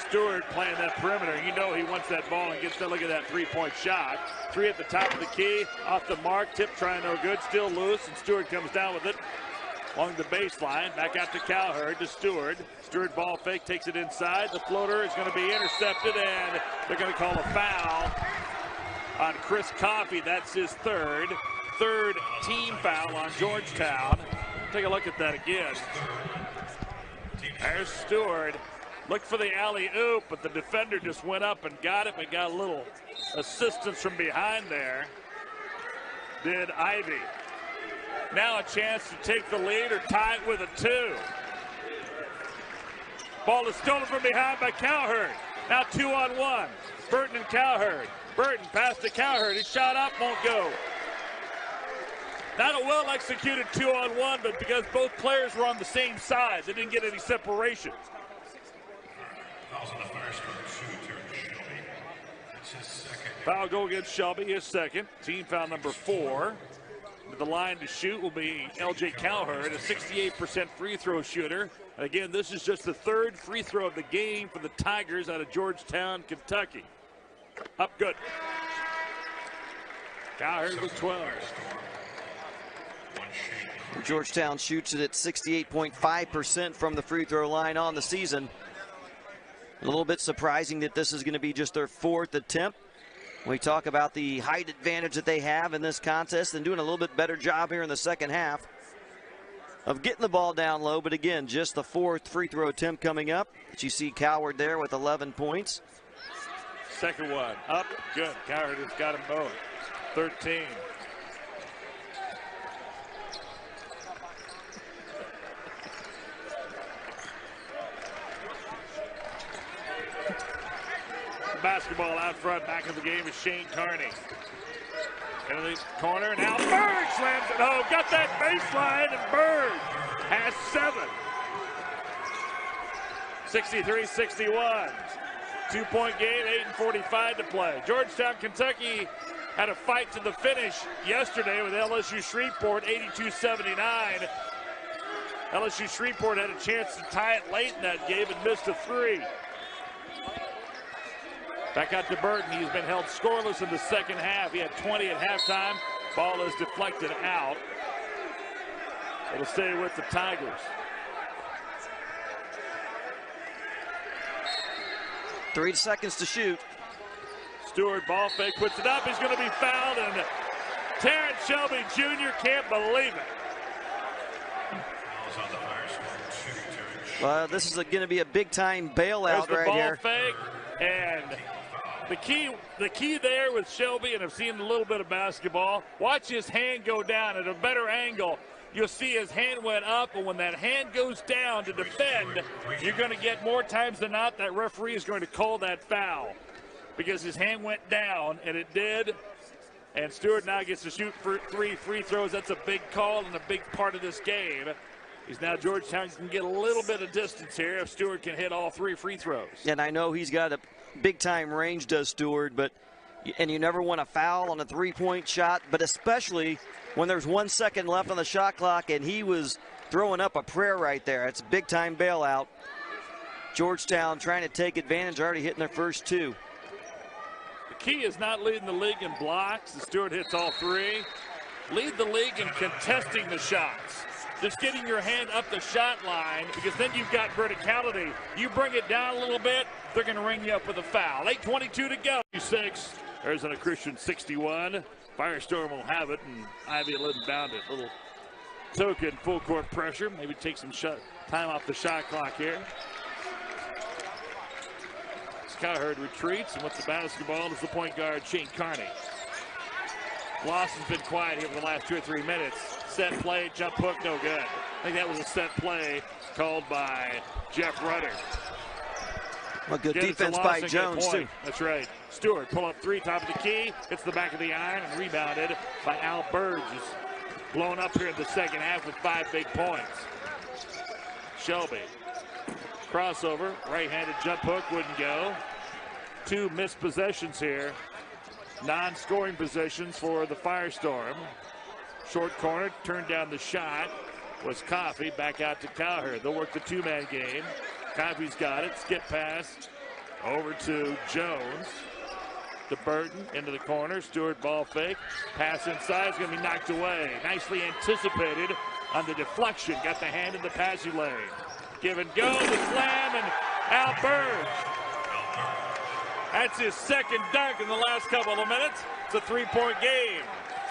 Stewart playing that perimeter. You know he wants that ball and gets to look at that three-point shot. Three at the top of the key. Off the mark. Tip trying no good. Still loose. And Stewart comes down with it. Along the baseline, back out to Cowherd, to Stewart. Stewart ball fake, takes it inside. The floater is going to be intercepted, and they're going to call a foul on Chris Coffey. That's his third team foul on Georgetown. Take a look at that again. There's Stewart. Looked for the alley-oop, but the defender just went up and got it, but got a little assistance from behind there. Did Ivy. Now a chance to take the lead or tie it with a 2. Ball is stolen from behind by Cowherd. Now 2-on-1. Burton and Cowherd. Burton pass to Cowherd. His shot up, won't go. Not a well-executed 2-on-1, but because both players were on the same side, they didn't get any separation. Fouls on the Firestorm, 2 to Shelby. That's his second. Foul go against Shelby, his second. Team foul number 4. The line to shoot will be L.J. Cowherd, a 68% free throw shooter. And again, this is just the third free throw of the game for the Tigers out of Georgetown, Kentucky. Up good. Cowherd with 12. Georgetown shoots it at 68.5% from the free throw line on the season. A little bit surprising that this is going to be just their 4th attempt. We talk about the height advantage that they have in this contest and doing a little bit better job here in the second half of getting the ball down low. But again, just the 4th free throw attempt coming up. But you see Cowherd there with 11 points. Second one up, good. Cowherd has got them both. 13. Basketball out front, back of the game is Shane Carney. Into the corner, now Bird slams it home. Got that baseline, and Bird has 7. 63-61. 2-point game, 8:45 to play. Georgetown, Kentucky had a fight to the finish yesterday with LSU Shreveport, 82-79. LSU Shreveport had a chance to tie it late in that game and missed a 3. Back out to Burton. He's been held scoreless in the second half. He had 20 at halftime. Ball is deflected out. It'll stay with the Tigers. 3 seconds to shoot. Stewart ball fake, puts it up. He's going to be fouled, and Terrence Shelby Jr. can't believe it. Fouls on the Firestorm, 2 to Well, this is going to be a big-time bailout There's the right ball here. fake, and the key there with Shelby, and I've seen a little bit of basketball, watch his hand go down at a better angle. You'll see his hand went up, and when that hand goes down to defend, you're going to get more times than not that referee is going to call that foul because his hand went down, and it did. And Stewart now gets to shoot for 3 free throws. That's a big call and a big part of this game. He's now Georgetown can get a little bit of distance here if Stewart can hit all 3 free throws. And I know he's got a big-time range, does Stewart, and you never want to foul on a 3-point shot, but especially when there's 1 second left on the shot clock, and he was throwing up a prayer right there. It's a big-time bailout. Georgetown trying to take advantage, already hitting their first 2. The key is not leading the league in blocks. The Stewart hits all 3. Lead the league in contesting the shots. Just getting your hand up the shot line, because then you've got verticality. You bring it down a little bit, they're going to ring you up with a foul. 8:22 to go. 6. Arizona Christian 61. Firestorm will have it, and Ivy will inbound it. Little token full court pressure. Maybe take some time off the shot clock here. Cowherd retreats, and with the basketball is the point guard, Shane Carney. Lawson's been quiet here for the last 2 or 3 minutes. Set play, jump hook, no good. I think that was a set play called by Jeff Rudder. Well, good defense by Jones, too. That's right. Stewart, pull up three, top of the key. Hits the back of the iron and rebounded by Al Burge. Blown up here in the second half with 5 big points. Shelby. Crossover. Right-handed jump hook wouldn't go. 2 missed possessions here. Non-scoring possessions for the Firestorm. Short corner. Turned down the shot. Was Coffey. Back out to Cowherd. They'll work the 2-man game. Coffey's got it. Skip pass over to Jones. To Burton, into the corner. Stewart ball fake. Pass inside is going to be knocked away. Nicely anticipated on the deflection. Got the hand in the passing lane. Give and go. The slam and Al Burge. That's his second dunk in the last couple of minutes. It's a 3-point game.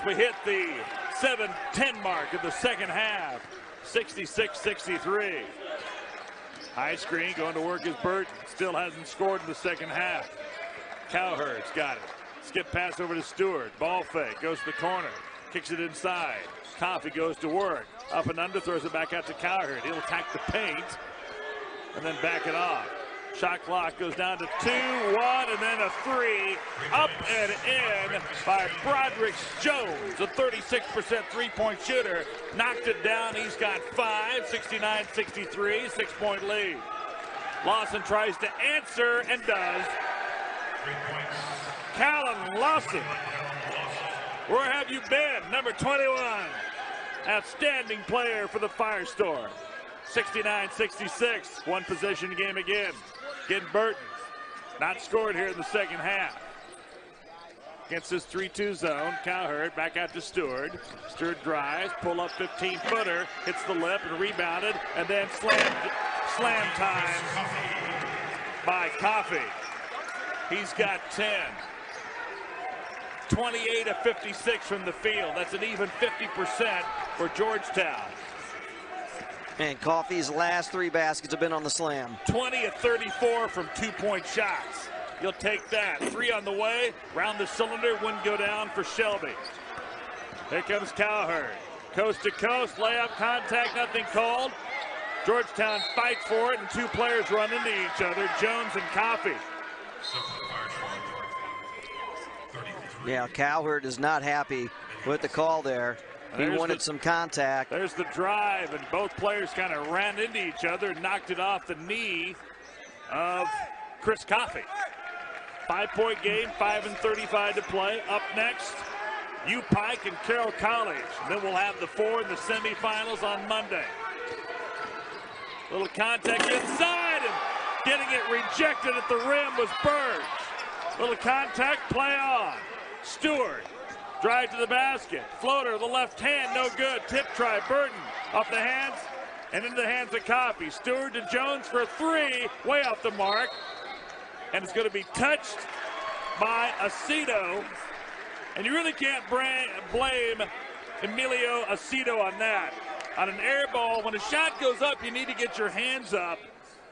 We hit the 7-10 mark in the second half. 66-63. High screen going to work as Burton. Still hasn't scored in the second half. Cowherd's got it. Skip pass over to Stewart. Ball fake. Goes to the corner. Kicks it inside. Coffey goes to work. Up and under. Throws it back out to Cowherd. He'll attack the paint. And then back it off. Shot clock goes down to 2, 1, and then a 3. Up and in by Broderick Jones. A 36% 3-point shooter. Knocked it down. He's got 5. 69-63. 6-point lead. Lawson tries to answer and does. Callum Lawson, where have you been? Number 21, outstanding player for the Firestorm. 69-66, 1 possession game again. Getting Burton, not scored here in the second half. Against this 3-2 zone, Cowherd back out to Stewart. Stewart drives, pull up 15-footer, hits the lip and rebounded, and then slam time by Coffey. He's got 10. 28 of 56 from the field. That's an even 50% for Georgetown. And Coffey's last 3 baskets have been on the slam. 20 of 34 from 2-point shots. You'll take that. 3 on the way. Round the cylinder. Wouldn't go down for Shelby. Here comes Cowherd. Coast to coast. Layup contact. Nothing called. Georgetown fights for it, and 2 players run into each other. Jones and Coffey. Yeah, Cowherd is not happy with the call there. He wanted some contact. There's the drive, and both players kind of ran into each other and knocked it off the knee of Chris Coffey. 5-point game, 5 and 35 to play. Up next, U Pike and Carroll College. And then we'll have the 4 in the semifinals on Monday. Little contact inside, and getting it rejected at the rim was Burge. Little contact, play on. Stewart, drive to the basket. Floater, the left hand, no good. Tip try, Burton, off the hands and into the hands of Coffey. Stewart to Jones for 3, way off the mark. And it's going to be touched by Aceto. And you really can't blame Emilio Aceto on that. On an air ball, when a shot goes up, you need to get your hands up.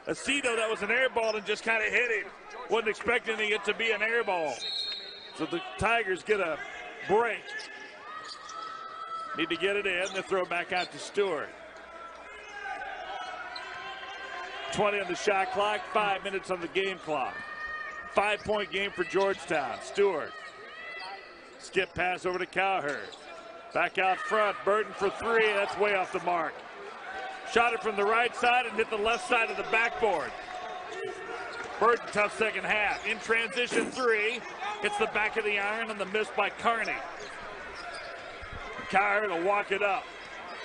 Aceto, that was an air ball and just kind of hit him. Wasn't expecting it to be an air ball. So the Tigers get a break. Need to get it in. They throw it back out to Stewart. 20 on the shot clock, 5 minutes on the game clock. 5-point game for Georgetown. Stewart. Skip pass over to Cowherd. Back out front. Burton for 3. That's way off the mark. Shot it from the right side and hit the left side of the backboard. Burton, tough second half. In transition 3. Hits the back of the iron on the miss by Carney. Cowherd will walk it up.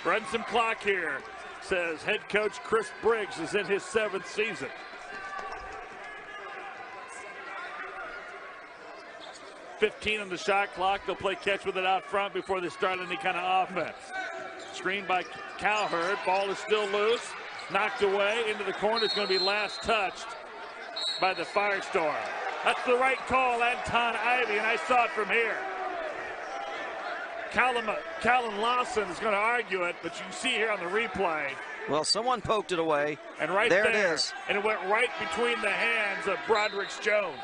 Run some clock here, says head coach Chris Briggs is in his 7th season. .15 on the shot clock. They'll play catch with it out front before they start any kind of offense. Screened by Cowherd. Ball is still loose. Knocked away into the corner. It's going to be last touched by the Firestorm. That's the right call, Anton Ivey, and I saw it from here. Callum Lawson is going to argue it, but you can see here on the replay. Well, someone poked it away. And right there it is. And it went right between the hands of Broderick Jones.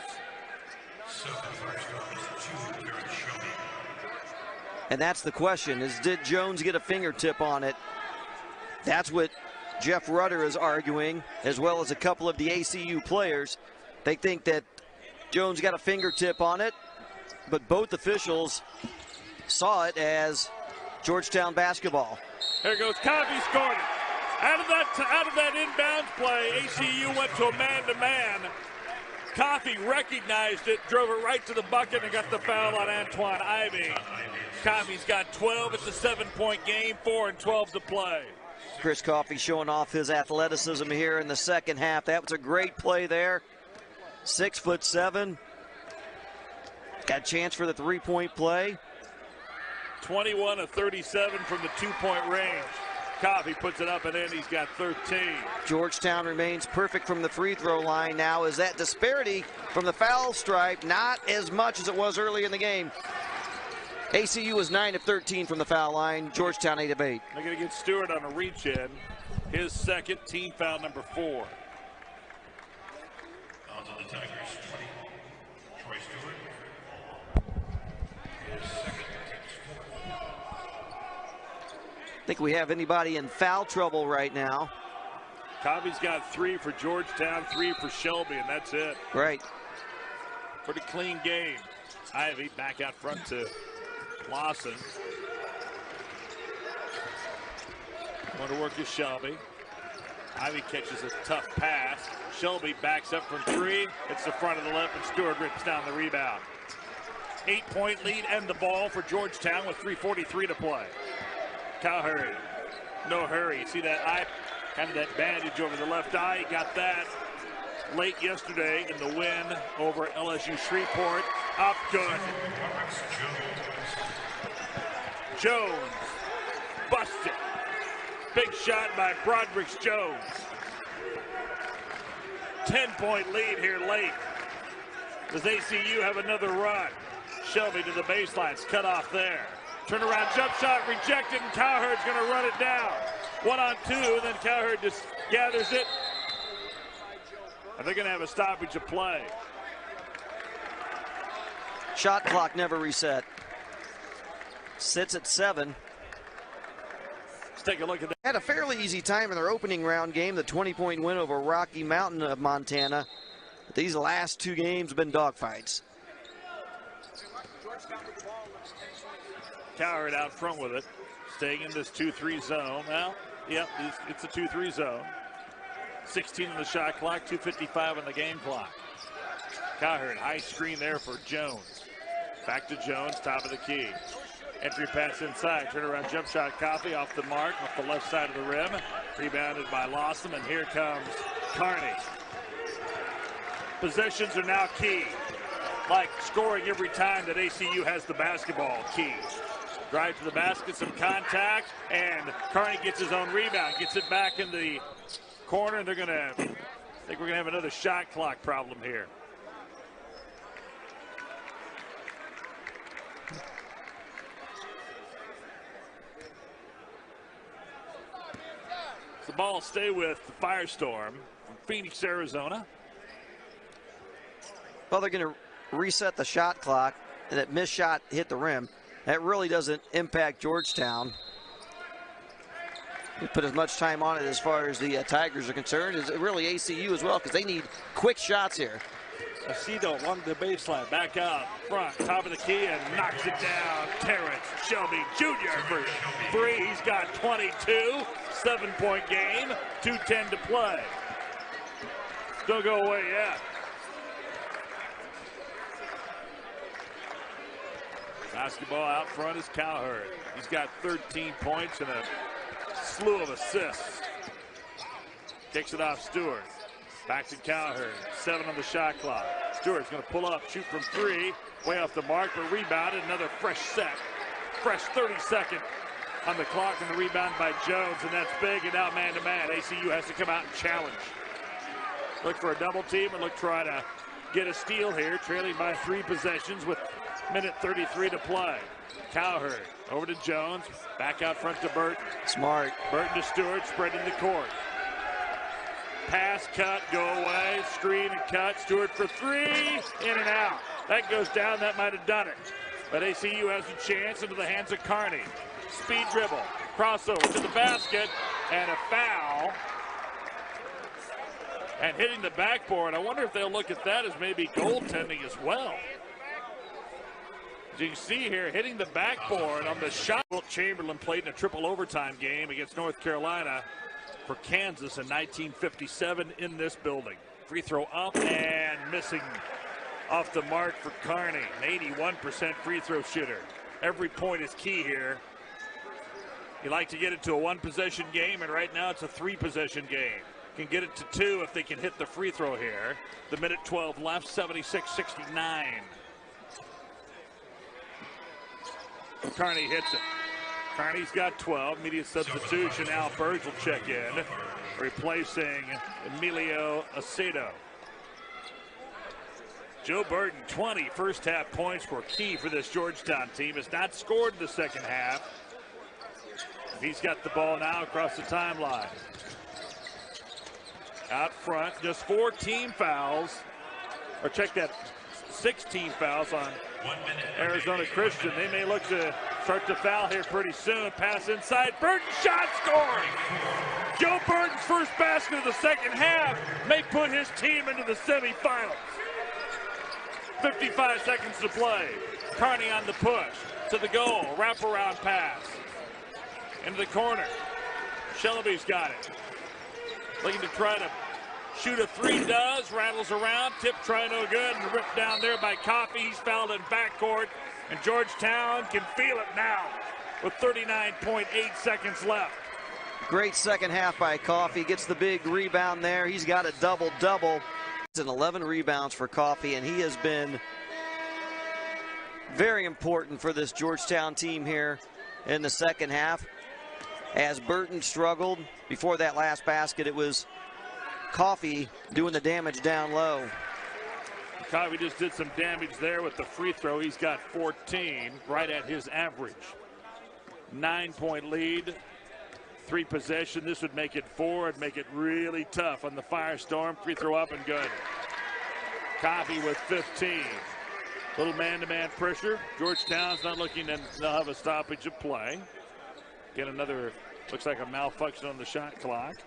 And that's the question, is did Jones get a fingertip on it? That's what Jeff Rutter is arguing, as well as a couple of the ACU players. They think that Jones got a fingertip on it, but both officials saw it as Georgetown basketball. Here goes Coffey, scored it. Out of that inbounds play, ACU went to a man-to-man. Coffey recognized it, drove it right to the bucket, and got the foul on Antoine Ivy. Coffey's got 12. It's a 7-point game, 4 and 12 to play. Chris Coffey showing off his athleticism here in the second half. That was a great play there. 6'7". Got a chance for the three-point play. 21 of 37 from the two-point range. Coffey puts it up and in. He's got 13. Georgetown remains perfect from the free throw line now, as that disparity from the foul stripe not as much as it was early in the game. ACU was 9 of 13 from the foul line. Georgetown 8 of 8. They're going to get Stewart on a reach in. His second, team foul number 4. On to the Tigers, 20. Troy Stewart. His second, team's 4. I think we have anybody in foul trouble right now. Coffey's got 3 for Georgetown, 3 for Shelby, and that's it. Right. Pretty clean game. Ivy back out front to Lawson. Want to work is Shelby. Ivy catches a tough pass. Shelby backs up from 3. It's the front of the left, and Stewart rips down the rebound. 8-point lead and the ball for Georgetown with 3:43 to play. Cowherd, no hurry. You see that eye, kind of that bandage over the left eye. He got that late yesterday in the win over LSU Shreveport. Up good. Jones busted. Big shot by Broderick Jones. 10-point lead here late. Does ACU have another run? Shelby to the baseline. It's cut off there. Turnaround jump shot rejected, and Cowherd's going to run it down. 1-on-2, and then Cowherd just gathers it. And they're going to have a stoppage of play. Shot clock never reset. Sits at 7. Let's take a look at that. Had a fairly easy time in their opening round game, the 20-point win over Rocky Mountain of Montana. But these last 2 games have been dogfights. Cowherd out front with it, staying in this 2-3 zone. Well, yep, it's a 2-3 zone. 16 on the shot clock, 2:55 on the game clock. Cowherd, high screen there for Jones. Back to Jones, top of the key. Entry pass inside, turnaround jump shot, Coffey off the mark, off the left side of the rim. Rebounded by Lawson, and here comes Kearney. Possessions are now key. Like scoring every time that ACU has the basketball, key. Drive to the basket, some contact, and Kearney gets his own rebound, gets it back in the corner, and I think we're gonna have another shot clock problem here. The ball stay with the Firestorm from Phoenix, Arizona. Well, they're going to reset the shot clock, and that missed shot hit the rim. That really doesn't impact Georgetown. They put as much time on it as far as the Tigers are concerned, as really ACU as well, because they need quick shots here. Acedo along the baseline, back out front, top of the key, and knocks it down. Terrence Shelby Jr. for 3. He's got 22. 7-point game, 2:10 to play. Don't go away yet. Basketball out front is Cowherd. He's got 13 points and a slew of assists. Kicks it off Stewart. Back to Cowherd. 7 on the shot clock. Stewart's going to pull up, shoot from 3. Way off the mark, but rebounded. Another fresh set. Fresh 32nd on the clock, and the rebound by Jones, and that's big, and now man-to-man. ACU has to come out and challenge. Look for a double team and look try to get a steal here, trailing by 3 possessions with minute 33 to play. Cowherd over to Jones, back out front to Burton. Smart. Burton to Stewart, spreading the court. Pass, cut, go away, screen and cut. Stewart for 3, in and out. That goes down, that might have done it. But ACU has a chance into the hands of Kearney. Speed dribble, crossover to the basket, and a foul. And hitting the backboard, I wonder if they'll look at that as maybe goaltending as well. As you can see here, hitting the backboard on the shot. Wilt Chamberlain played in a triple overtime game against North Carolina for Kansas in 1957 in this building. Free throw up and missing off the mark for Kearney. An 81% free throw shooter. Every point is key here. You like to get it to a one-possession game, and right now it's a three-possession game. Can get it to two if they can hit the free throw here. The minute 12 left, 76-69. Kearney hits it. Kearney's got 12. Immediate substitution. Al Burge will check in, replacing Emilio Acedo. Joe Burton, 20 first half points were key for this Georgetown team. Has not scored in the second half. He's got the ball now across the timeline. Out front, just 4 team fouls. Or check that, 16 fouls on Arizona Christian. They may look to start to foul here pretty soon. Pass inside, Burton, shot, scored! Joe Burton's first basket of the second half may put his team into the semifinals. 55 seconds to play. Kearney on the push, to the goal, wraparound pass. Into the corner. Shelby's got it. Looking to try to shoot a three, does, rattles around, tip try no good, and ripped down there by Coffey. He's fouled in backcourt, and Georgetown can feel it now with 39.8 seconds left. Great second half by Coffey. Gets the big rebound there. He's got a double-double. It's an 11 rebounds for Coffey, and he has been very important for this Georgetown team here in the second half. As Burton struggled before that last basket, it was Coffey doing the damage down low. Coffey just did some damage there with the free throw. He's got 14, right at his average. 9-point lead, 3 possession. This would make it 4. It'd make it really tough on the Firestorm. Free throw up and good. Coffey with 15. Little man-to-man pressure. Georgetown's not looking to have a stoppage of play. Get another, looks like a malfunction on the shot clock.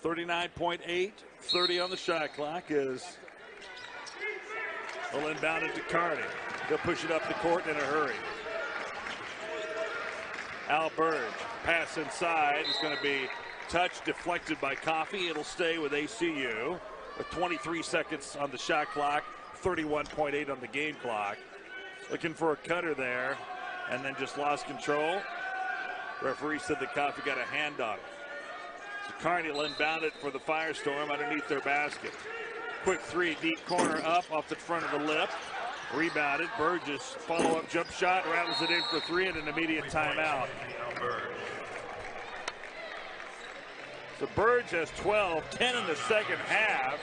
.8, 30 on the shot clock is will inbound it to Kearney. They'll push it up the court in a hurry. Al Burge, pass inside, is going to be touched, deflected by Coffey. It'll stay with ACU with 23 seconds on the shot clock, 31.8 on the game clock. Looking for a cutter there, and then just lost control. Referee said that Coffey got a hand on it. So Kearney will inbound it for the Firestorm underneath their basket. Quick three, deep corner up off the front of the lip. Rebounded. Burgess follow-up jump shot, rattles it in for 3 and an immediate timeout. So Burge has 12, 10 in the second half.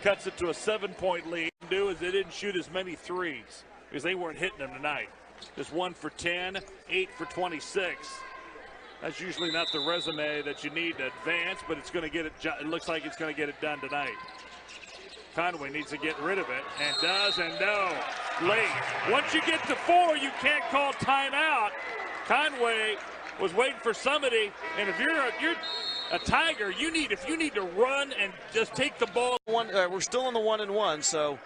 Cuts it to a 7-point lead. Do is they didn't shoot as many threes because they weren't hitting them tonight. Just 1 for 10, 8 for 26. That's usually not the resume that you need to advance, but it's going to get it. It looks like it's going to get it done tonight. Conway needs to get rid of it, and does, and no. Late. Once you get to 4, you can't call timeout. Conway was waiting for somebody, and if you're a Tiger, if you need to run and just take the ball. We're still on the 1-and-1, so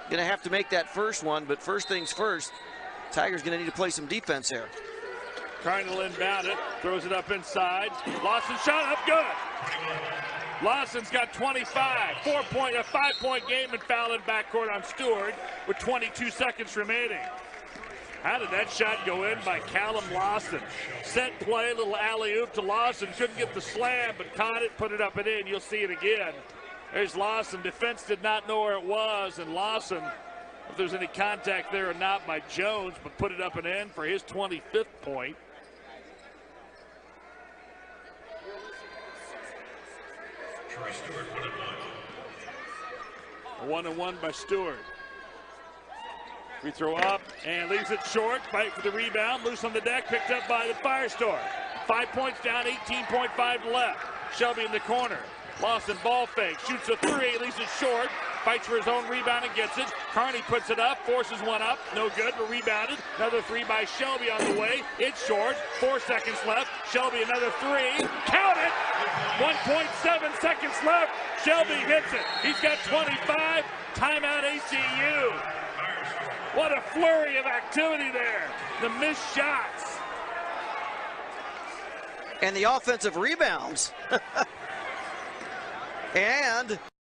gonna have to make that first one. But first things first, Tiger's gonna need to play some defense here. Kearney will inbound it, throws it up inside. Lawson shot up good. Lawson's got 25, a 5-point game and foul in backcourt on Stewart with 22 seconds remaining. How did that shot go in by Callum Lawson? Set play, little alley-oop to Lawson. Couldn't get the slam, but caught it, put it up and in. You'll see it again. There's Lawson. Defense did not know where it was, and Lawson, if there's any contact there or not by Jones, but put it up and in for his 25th point. Stewart, 1-1. 1-1 by Stewart. Free throw up and leaves it short. Fight for the rebound. Loose on the deck. Picked up by the Firestorm. 5 points down, 18.5 left. Shelby in the corner. Lawson ball fake, shoots a three, leaves it short, fights for his own rebound and gets it. Carney puts it up, forces one up, no good, but rebounded. Another three by Shelby on the way. It's short, 4 seconds left. Shelby another three, count it! 1.7 seconds left. Shelby hits it. He's got 25. Timeout ACU. What a flurry of activity there. The missed shots. And the offensive rebounds. And